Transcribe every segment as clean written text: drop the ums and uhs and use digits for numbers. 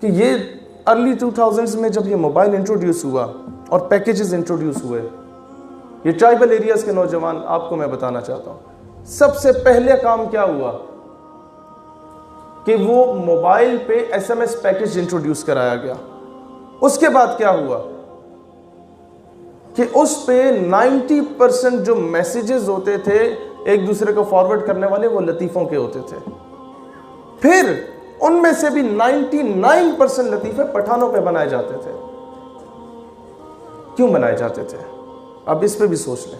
कि ये early 2000s में जब ये मोबाइल इंट्रोड्यूस हुआ और पैकेजेस इंट्रोड्यूस हुए, ये ट्राइबल एरियाज के नौजवान, आपको मैं बताना चाहता हूं, सबसे पहले काम क्या हुआ कि वो मोबाइल पे SMS पैकेज इंट्रोड्यूस कराया गया। उसके बाद क्या हुआ कि उस पे 90% जो मैसेजेस होते थे एक दूसरे को फॉरवर्ड करने वाले, वो लतीफ़ों के होते थे। फिर उनमें से भी 99% लतीफ़े पठानों पे बनाए जाते थे। क्यों बनाए जाते थे? अब इस पे भी सोच लें।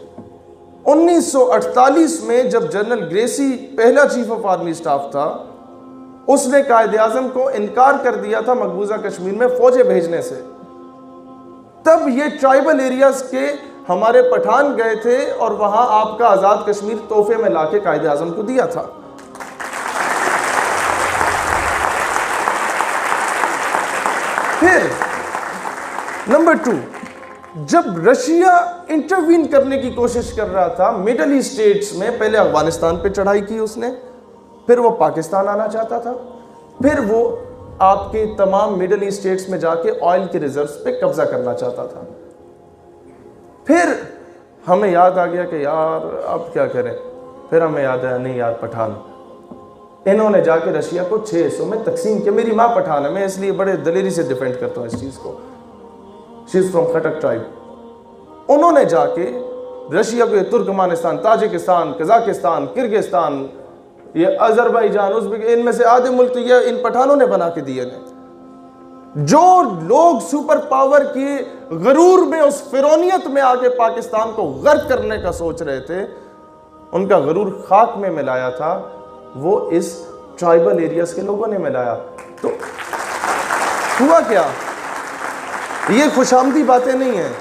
1948 में जब जनरल ग्रेसी पहला चीफ ऑफ आर्मी स्टाफ था, उसने कायदे आज़म को इनकार कर दिया था मकबूजा कश्मीर में फौजें भेजने से। तब ये ट्राइबल एरियाज के हमारे पठान गए थे और वहां आपका आज़ाद कश्मीर तोहफे में लाके कायदे आज़म को दिया था। फिर नंबर 2, जब रशिया इंटरवीन करने की कोशिश कर रहा था मिडल ईस्ट स्टेट्स में, पहले अफगानिस्तान पे चढ़ाई की उसने, फिर वो पाकिस्तान आना चाहता था, फिर वो आपके तमाम मिडल ईस्ट स्टेट्स में जाके ऑयल के रिजर्व्स पे कब्जा करना चाहता था। फिर हमें याद आ गया कि यार अब क्या करें। फिर हमें याद आया, नहीं यार पठान, इन्होंने जाके रशिया को 6 हिस्सों में तकसीम किया। मेरी माँ पठान है, मैं इसलिए बड़े दलेरी से डिफेंड करता हूँ इस चीज़ को। She is from Khattak tribe. उन्होंने जाके रशिया को तुर्कमानिस्तान, ताजिकिस्तान, कजाकिस्तान, किर्गिस्तान, ये अजरबैजान, उज़्बेकिस्तान, इनमें से आधे मुल्क तो ये इन पठानों ने बना के दिए ने। जो लोग सुपर पावर की गरूर में, उस फिरौनियत में आके पाकिस्तान को गर्क करने का सोच रहे थे, उनका गरूर खाक में मिलाया था, वो इस ट्राइबल एरियाज के लोगों ने मिलाया। तो हुआ क्या? ये खुशामदी बातें नहीं हैं।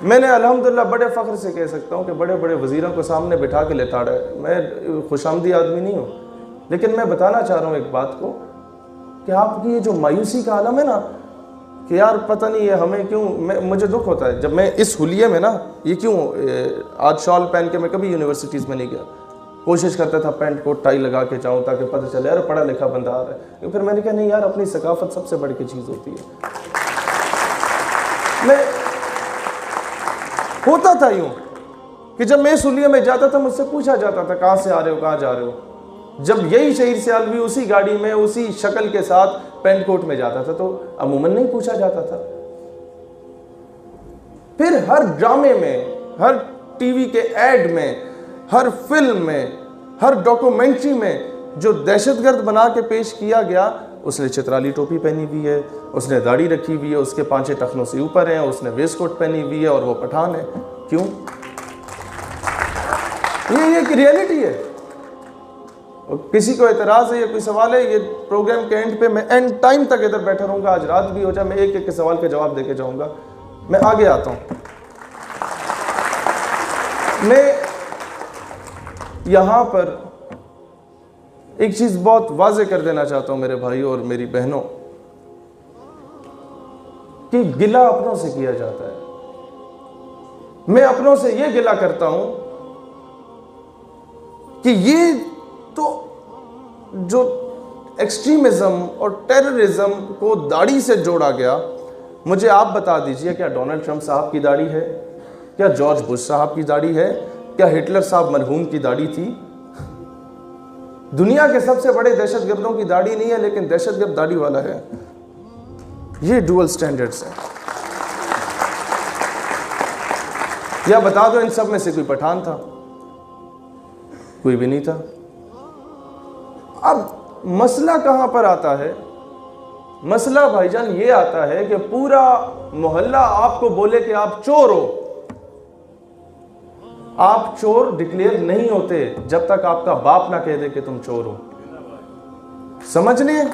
मैंने अल्हम्दुलिल्लाह बड़े फ़ख्र से कह सकता हूँ कि बड़े बड़े वज़ीरों को सामने बिठा के लेताड़ा है। मैं खुशामदी आदमी नहीं हूँ, लेकिन मैं बताना चाह रहा हूँ एक बात को कि आपकी ये जो मायूसी का आलम है ना, कि यार पता नहीं है हमें क्यों, मुझे दुख होता है जब मैं इस हुलिये में ना, ये क्यों आज शॉल पहन के मैं कभी यूनिवर्सिटीज़ में नहीं गया, कोशिश करता था पैंट कोट टाई लगा के जाऊँ ताकि पता चले यार पढ़ा लिखा बंदा आ रहा है। फिर मैंने कहा नहीं यार, अपनी सकाफत सबसे बड़ी की चीज़ होती है। मैं होता था यूं कि जब मैं सुलिया में जाता था मुझसे पूछा जाता था कहाँ से आ रहे हो, कहाँ जा रहे हो। जब यही शहीद सियालवी उसी गाड़ी में उसी शक्ल के साथ पैंट कोट में जाता था तो अमूमन नहीं पूछा जाता था। फिर हर ड्रामे में, हर टीवी के एड में, हर फिल्म में, हर डॉक्यूमेंट्री में जो दहशतगर्द बना के पेश किया गया, उसने चित्राली टोपी पहनी हुई है, उसने दाढ़ी रखी हुई है, उसके 5 टखनों से ऊपर है, उसने वेस्ट कोट पहनी हुई है और वो पठान है। क्यों? ये एक रियलिटी है। किसी को एतराज़ है या कोई सवाल है? ये प्रोग्राम के एंड पे मैं एंड टाइम तक इधर बैठा रहूँगा, आज रात भी हो जाए, मैं एक एक के सवाल के जवाब देके जाऊँगा। मैं आगे आता हूँ। मैं यहाँ पर एक चीज़ बहुत वाज़ेह कर देना चाहता हूँ मेरे भाइयों और मेरी बहनों, कि गिला अपनों से किया जाता है। मैं अपनों से ये गिला करता हूँ कि ये तो जो एक्सट्रीमिज्म और टेररिज्म को दाढ़ी से जोड़ा गया, मुझे आप बता दीजिए क्या डोनाल्ड ट्रंप साहब की दाढ़ी है? क्या जॉर्ज बुश साहब की दाढ़ी है? क्या हिटलर साहब मरहूम की दाढ़ी थी? दुनिया के सबसे बड़े दहशतगर्दों की दाढ़ी नहीं है, लेकिन दहशतगर्द दाढ़ी वाला है। ये डुअल स्टैंडर्ड्स हैं। या बता दो इन सब में से कोई पठान था? कोई भी नहीं था। अब मसला कहां पर आता है? मसला भाईजान ये आता है कि पूरा मोहल्ला आपको बोले कि आप चोर हो। आप चोर डिक्लेयर नहीं होते जब तक आपका बाप ना कह दे कि तुम चोर हो। समझ नहीं है?